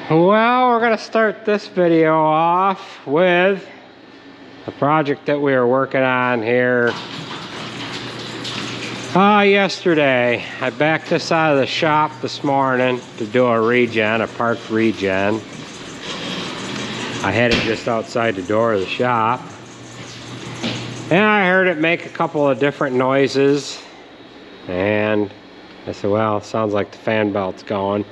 Well, we're going to start this video off with a project that we were working on here yesterday. I backed this out of the shop this morning to do a regen, a parked regen. I had it just outside the door of the shop, and I heard it make a couple of different noises, and I said, well, it sounds like the fan belt's going.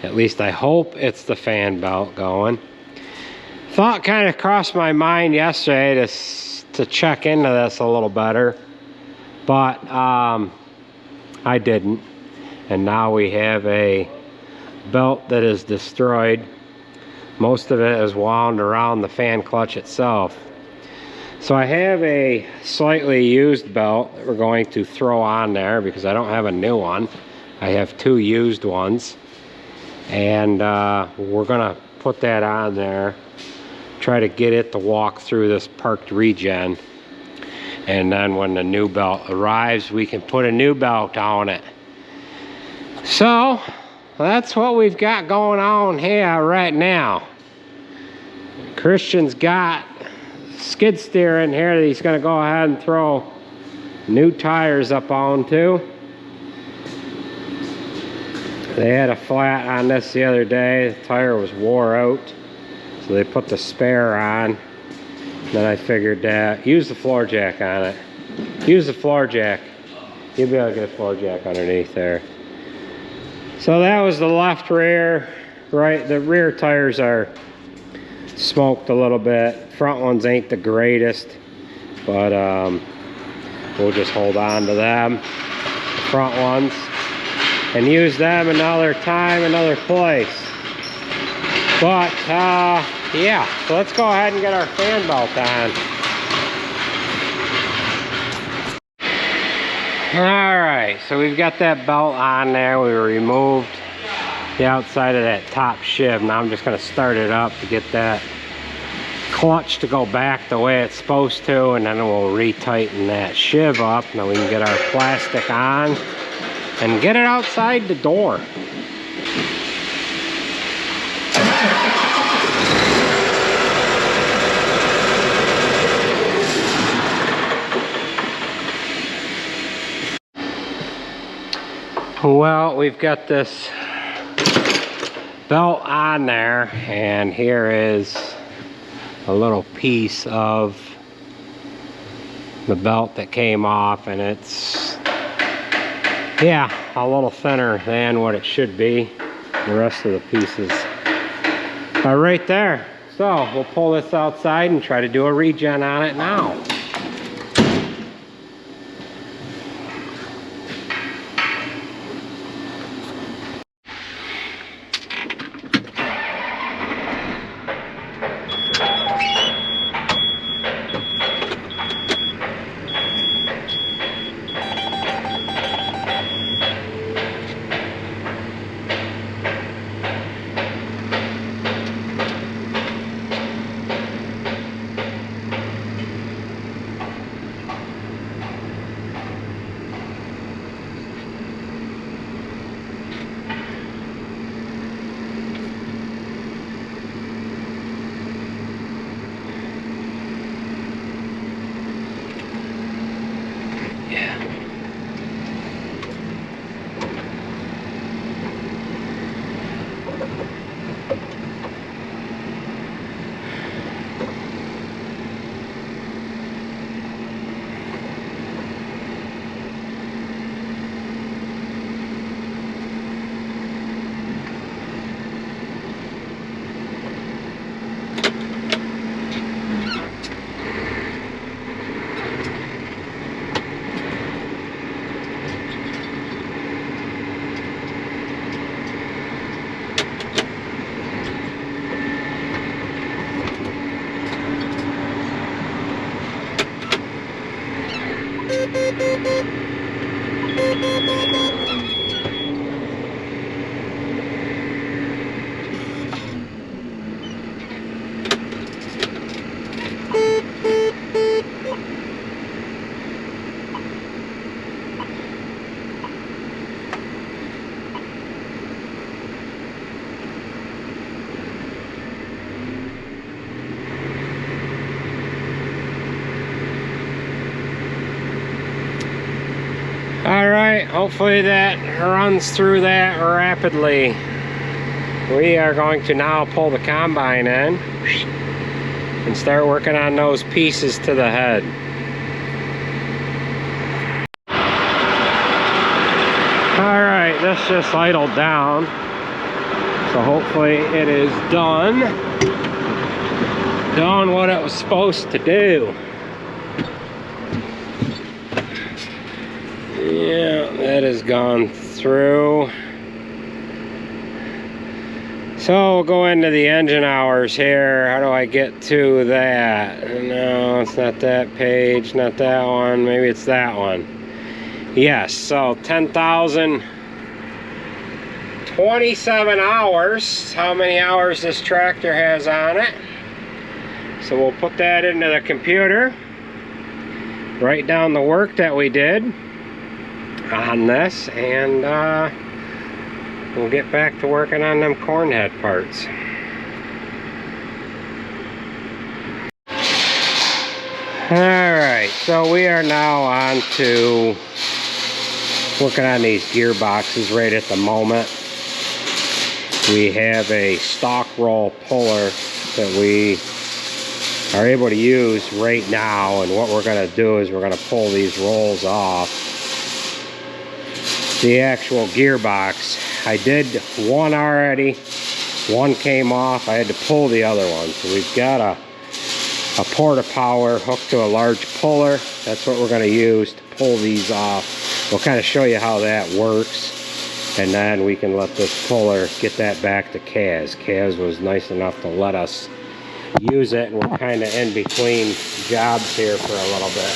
At least I hope it's the fan belt going. Thought kind of crossed my mind yesterday to check into this a little better, but I didn't. And now we have a belt that is destroyed. Most of it is wound around the fan clutch itself. So I have a slightly used belt that we're going to throw on there because I don't have a new one. I have two used ones. And we're gonna put that on there, try to get it to walk through this parked regen, and then when the new belt arrives we can put a new belt on it. So that's what we've got going on here right now. Christian's got skid steer in here that he's gonna go ahead and throw new tires up onto. They had a flat on this the other day. The tire was wore out, so they put the spare on. Then I figured use the floor jack on it. Use the floor jack. You'll be able to get a floor jack underneath there. So that was the left rear. Right, the rear tires are smoked a little bit. Front ones ain't the greatest, but we'll just hold on to them. The front ones. And use them another time, another place. But, yeah, so let's go ahead and get our fan belt on. Alright, so we've got that belt on there. We removed the outside of that top shiv. Now I'm just going to start it up to get that clutch to go back the way it's supposed to, and then we'll retighten that shiv up. Now we can get our plastic on and get it outside the door. Well, we've got this belt on there, and here is a little piece of the belt that came off, and it's, yeah, a little thinner than what it should be. The rest of the pieces are right there. So we'll pull this outside and try to do a regen on it now. hopefully that runs through that rapidly. We are going to now pull the combine in and start working on those pieces to the head. Alright, this just idled down, so hopefully it is done what it was supposed to do. Yeah, that has gone through. So we'll go into the engine hours here. How do I get to that? No, it's not that page, not that one. Maybe it's that one. Yes, so 10,027 hours. How many hours this tractor has on it. So we'll put that into the computer. Write down the work that we did on this, and we'll get back to working on them corn head parts. Alright, so we are now on to working on these gearboxes right at the moment. We have a stock roll puller that we are able to use right now, and what we're going to do is we're going to pull these rolls off the actual gearbox. I did one already, one came off. I had to pull the other one, so we've got a porta power hooked to a large puller. That's what we're going to use to pull these off. We'll kind of show you how that works, and then we can let this puller get that back to Kaz. Kaz was nice enough to let us use it, and we're kind of in between jobs here for a little bit.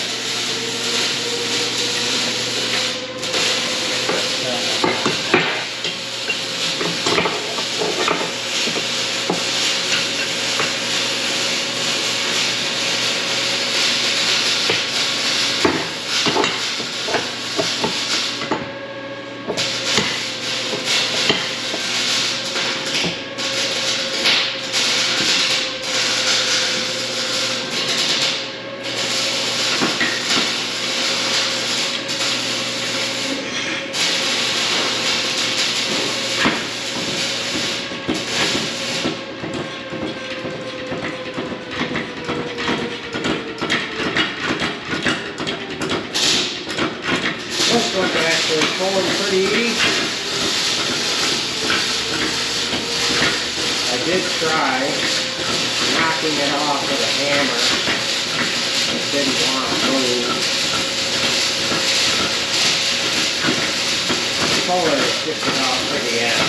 This one's actually pulling pretty easy. I did try knocking it off with a hammer. It didn't want to move. The puller is just about to the end.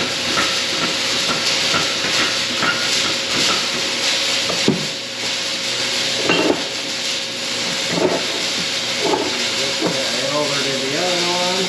Over to the other one.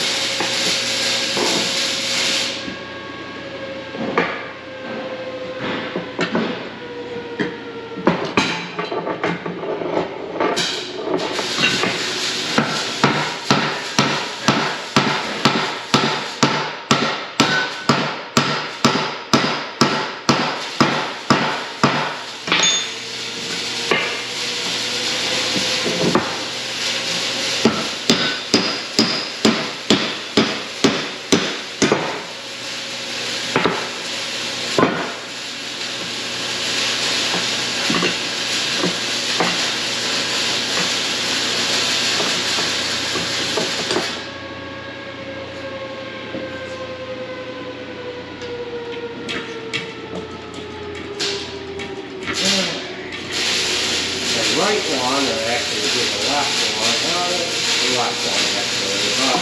Right one, or actually the left one, the left one actually, but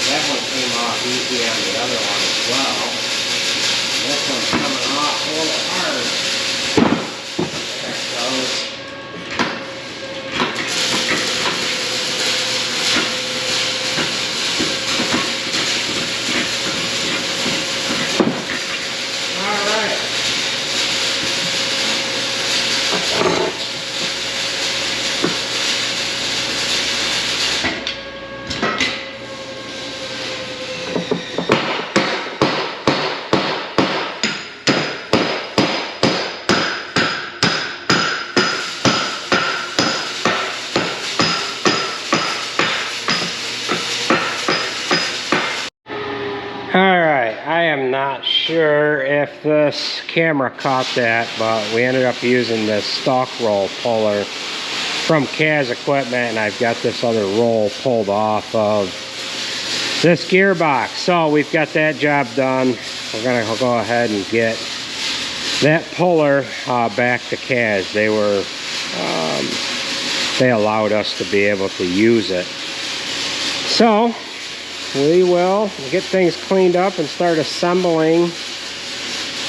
that one came off easy on the other one as well. This one's coming off a little hard. There it goes. Alright. Alright, I am not sure if this camera caught that, but we ended up using this stock roll puller from Kaz Equipment, and I've got this other roll pulled off of this gearbox. So we've got that job done. We're gonna go ahead and get that puller back to Kaz. They allowed us to be able to use it. So we will get things cleaned up and start assembling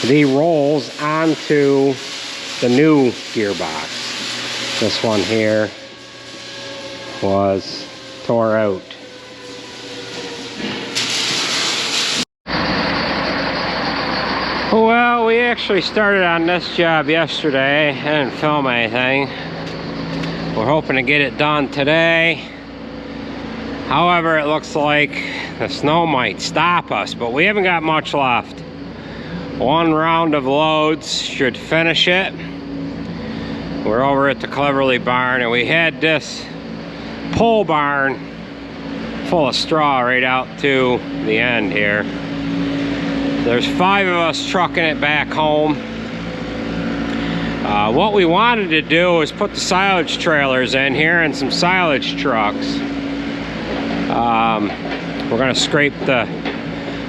the rolls onto the new gearbox. This one here was tore out. Well, we actually started on this job yesterday. I didn't film anything. We're hoping to get it done today. However, it looks like the snow might stop us, but we haven't got much left. One round of loads should finish it. We're over at the Cleverly barn, and we had this pole barn full of straw right out to the end here. There's 5 of us trucking it back home. What we wanted to do is put the silage trailers in here and some silage trucks. We're going to scrape the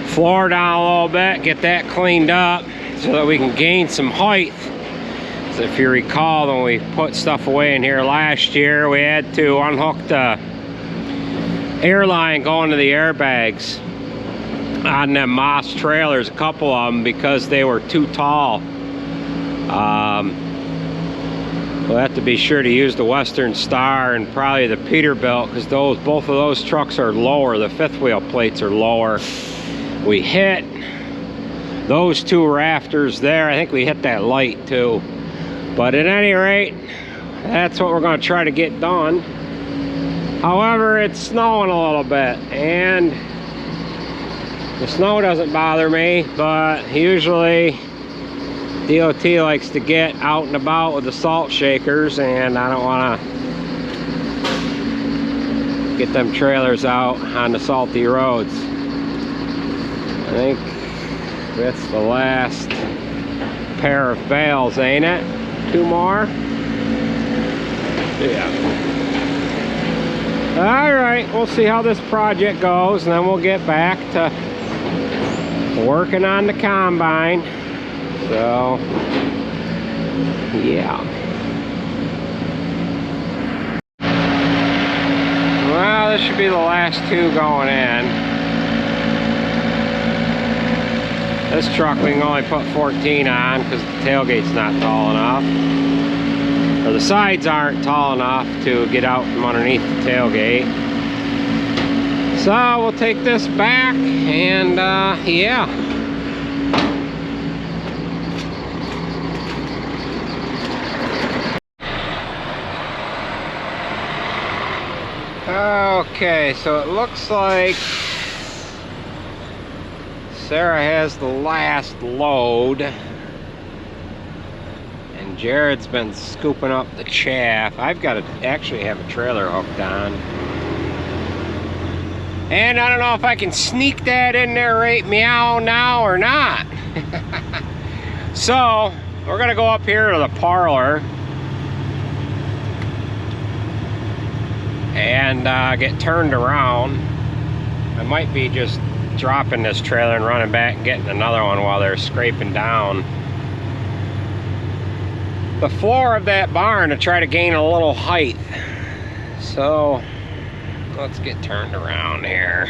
floor down a little bit, get that cleaned up so that we can gain some height. So if you recall, when we put stuff away in here last year, we had to unhook the air line going to the airbags on them Moss trailers, a couple of them, because they were too tall. We'll have to be sure to use the Western Star and probably the Peterbilt, because both of those trucks are lower. The fifth wheel plates are lower. We hit those 2 rafters there. I think we hit that light too. But at any rate, that's what we're going to try to get done. However, it's snowing a little bit, and the snow doesn't bother me, but usually DOT likes to get out and about with the salt shakers, and I don't want to get them trailers out on the salty roads. I think that's the last pair of bales, ain't it? 2 more? Yeah. Alright, we'll see how this project goes, and then we'll get back to working on the combine. So, yeah. Well, this should be the last 2 going in. This truck we can only put 14 on because the tailgate's not tall enough. Or the sides aren't tall enough to get out from underneath the tailgate. So we'll take this back and yeah. Okay, so it looks like Sarah has the last load, and Jared's been scooping up the chaff. I've got to actually have a trailer hooked on, and I don't know if I can sneak that in there right meow now or not. So we're gonna go up here to the parlor and get turned around. I might be just dropping this trailer and running back and getting another one while they're scraping down the floor of that barn to try to gain a little height. So let's get turned around here.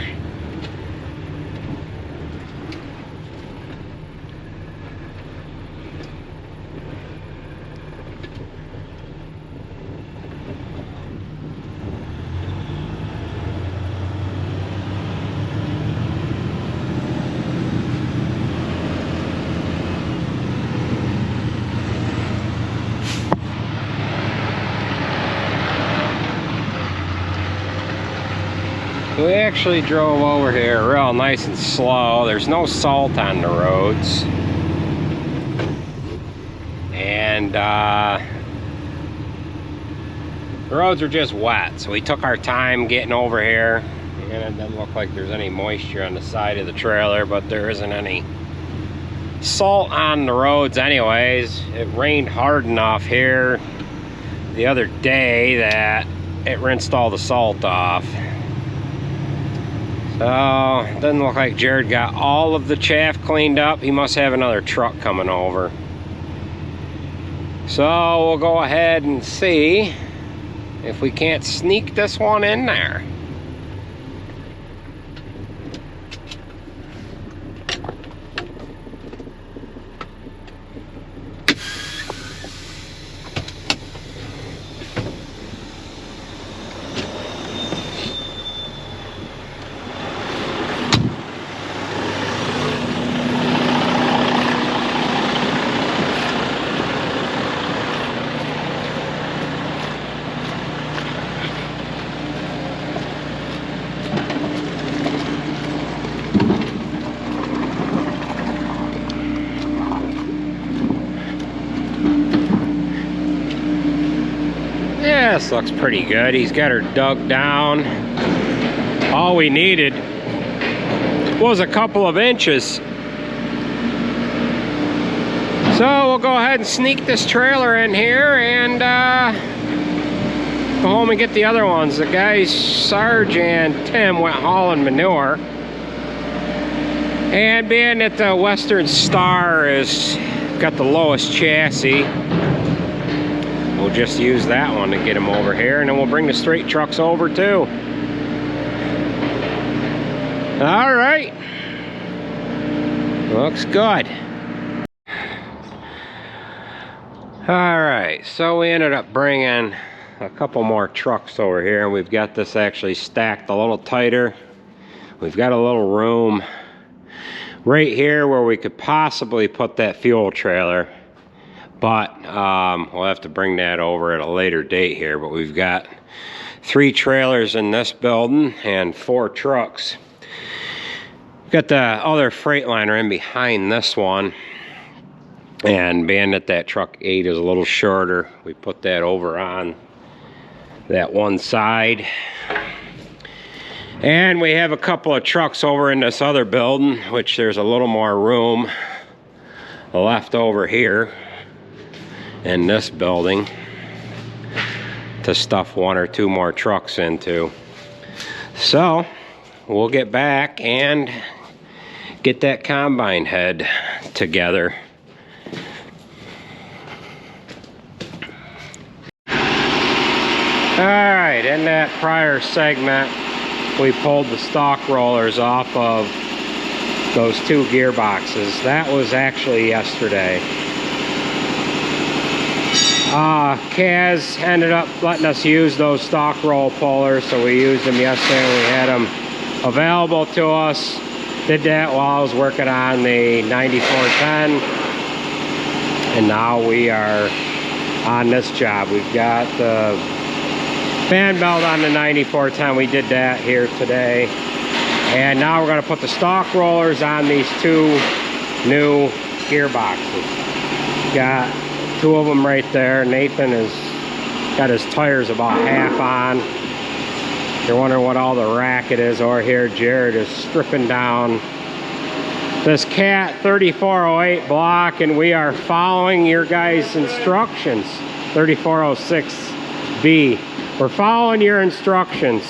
We actually drove over here real nice and slow. There's no salt on the roads. And the roads are just wet. So we took our time getting over here. You looking, it doesn't look like there's any moisture on the side of the trailer, but there isn't any salt on the roads anyways. It rained hard enough here the other day that it rinsed all the salt off. So it doesn't look like Jared got all of the chaff cleaned up. He must have another truck coming over. So we'll go ahead and see if we can't sneak this one in there. This looks pretty good. He's got her dug down. All we needed was a couple of inches. So we'll go ahead and sneak this trailer in here and go home and get the other ones. The guys, Sarge and Tim, went hauling manure. And being that the Western Star has got the lowest chassis, we'll just use that one to get them over here, and then we'll bring the straight trucks over too. All right. Looks good. All right, so we ended up bringing a couple more trucks over here, and we've got this actually stacked a little tighter. We've got a little room right here where we could possibly put that fuel trailer. But we'll have to bring that over at a later date here. But we've got 3 trailers in this building and 4 trucks. We've got the other Freightliner in behind this one. And being that that truck 8 is a little shorter, we put that over on that one side. And we have a couple of trucks over in this other building, which there's a little more room left over here in this building to stuff 1 or 2 more trucks into. So we'll get back and get that combine head together. Alright, in that prior segment we pulled the stock rollers off of those 2 gearboxes. That was actually yesterday. Kaz ended up letting us use those stock roll pullers, so we used them yesterday. We had them available to us. Did that while I was working on the 9410, and now we are on this job. We've got the fan belt on the 9410. We did that here today, and now we're going to put the stock rollers on these 2 new gearboxes. Got 2 of them right there. Nathan has got his tires about half on. You're wondering what all the racket is over here. Jared is stripping down this Cat 3408 block, and we are following your guys' instructions. 3406B. We're following your instructions.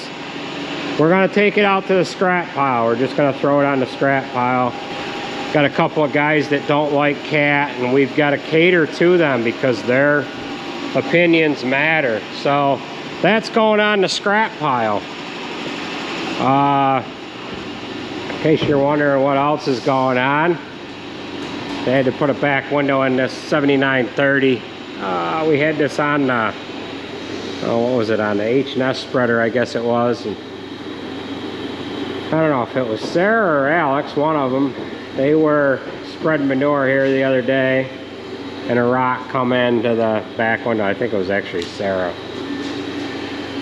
We're going to take it out to the scrap pile. We're just going to throw it on the scrap pile. Got a couple of guys that don't like Cat, and we've got to cater to them because their opinions matter. So that's going on the scrap pile. In case you're wondering what else is going on, they had to put a back window in this 7930. We had this on the, what was it, on the H&S spreader, I guess it was. And I don't know if it was Sarah or Alex, one of them. They were spreading manure here the other day, and a rock come into the back window. I think it was actually Sarah.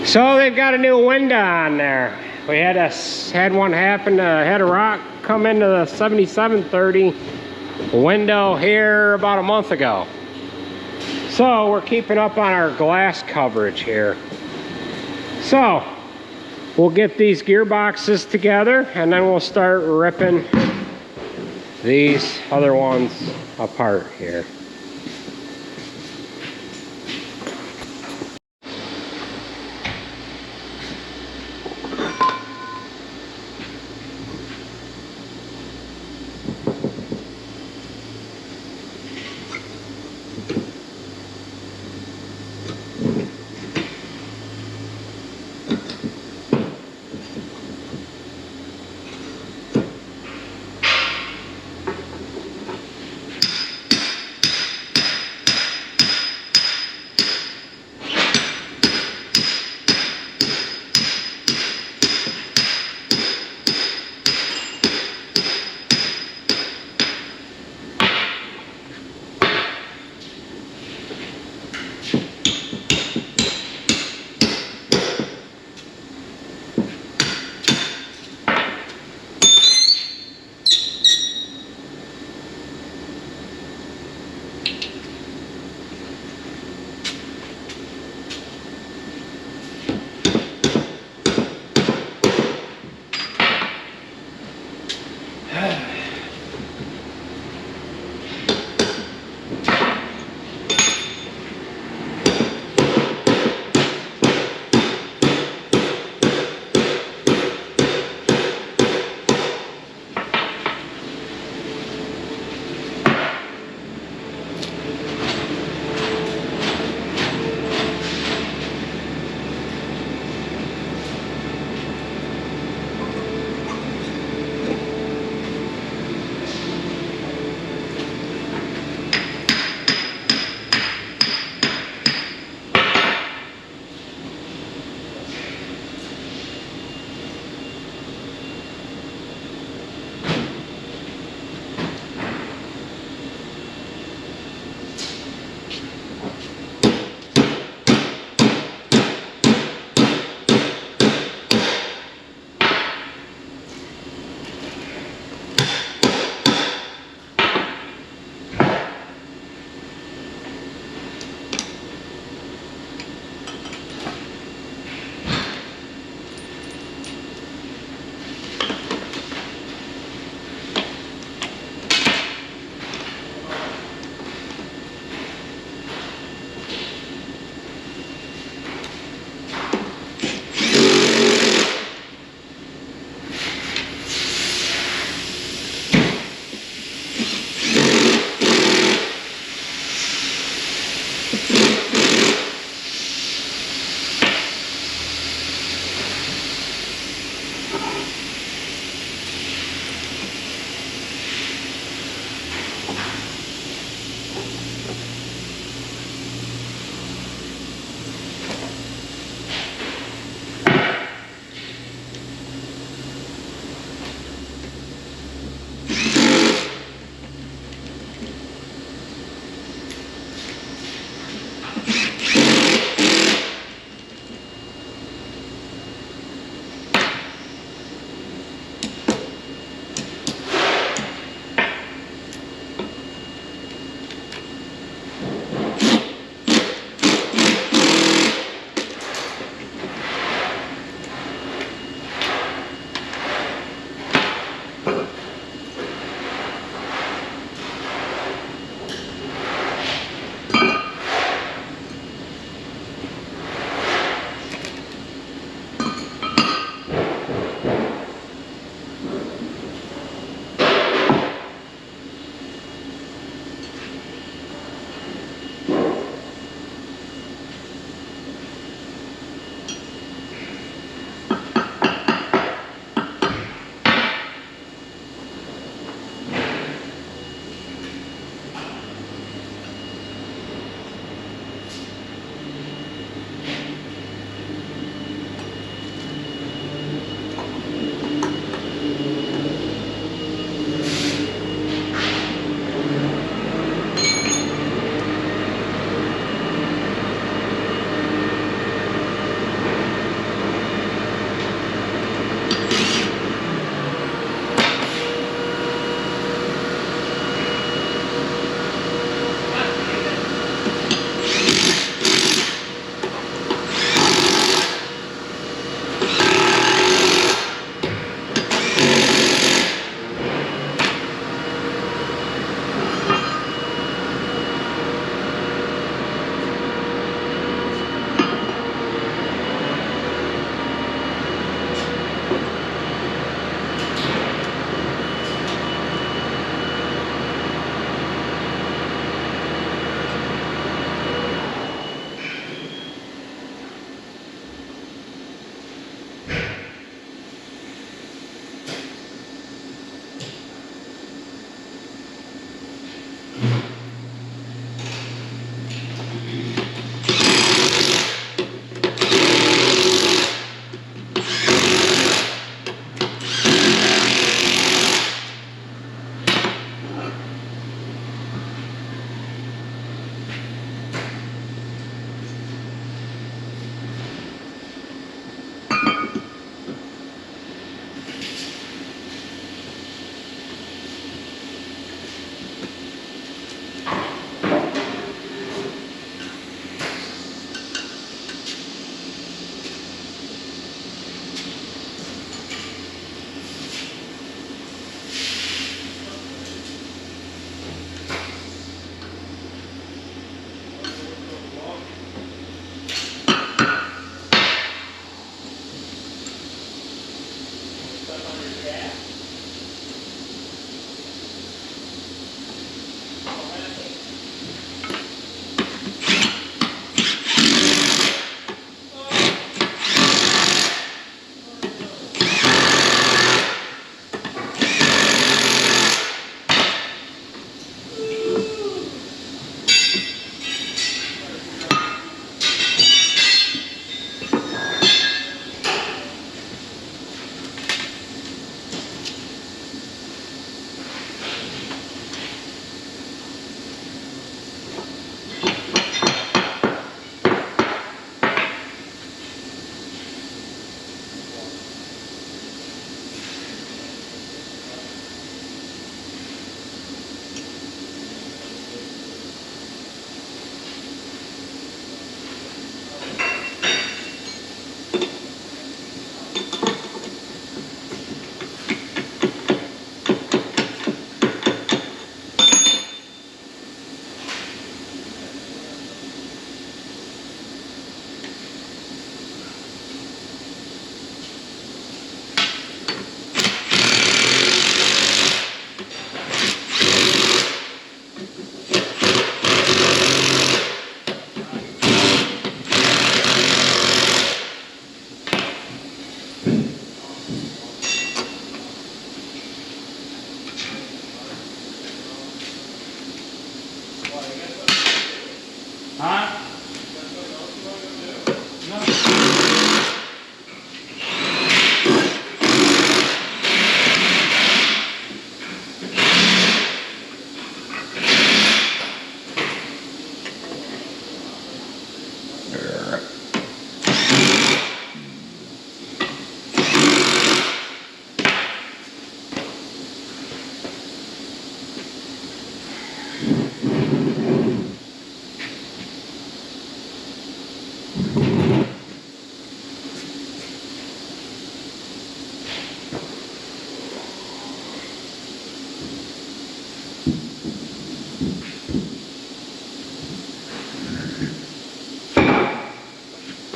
So they've got a new window on there. We had one happen to had a rock come into the 7730 window here about a month ago. So we're keeping up on our glass coverage here. So we'll get these gearboxes together and then we'll start ripping these other ones apart here.